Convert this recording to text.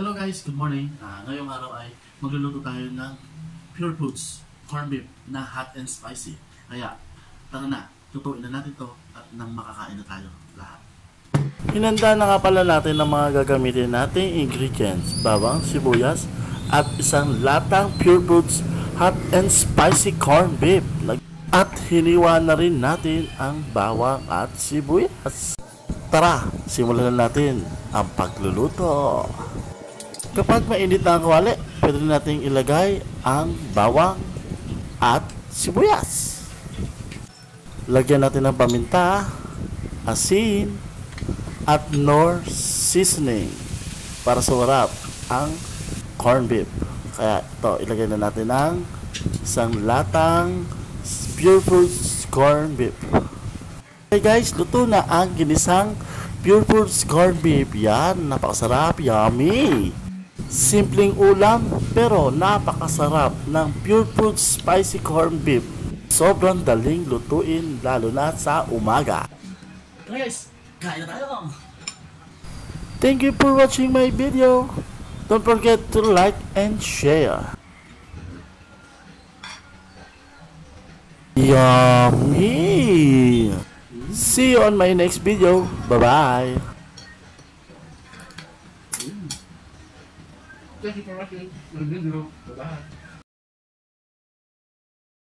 Hello guys, good morning. Ngayong araw ay magluluto tayo ng Pure Foods corned beef na hot and spicy. Kaya tara na, tutuin na natin to at nang makakain na tayo lahat. Hinanda na nga pala natin ang mga gagamitin nating ingredients: bawang, sibuyas at isang latang Pure Foods hot and spicy corned beef. At hiniwa na rin natin ang bawang at sibuyas. Tara, simulan na natin ang pagluluto. Kapag mainit na ang kawali, pwede natin ilagay ang bawang at sibuyas. Lagyan natin ng paminta, asin, at Knorr seasoning para sumarap ang corned beef. Kaya ito, ilagay na natin ang isang latang Pure Foods corned beef. Okay guys, luto na ang ginisang Pure Foods corned beef. Yan, napakasarap, yummy! Simpleng ulam pero napakasarap ng Pure Foods spicy corned beef. Sobrang daling lutuin lalo na sa umaga. Okay guys, kain na tayo! Thank you for watching my video. Don't forget to like and share. Yummy! See you on my next video. Bye-bye! Thank you for watching my video. Bye-bye.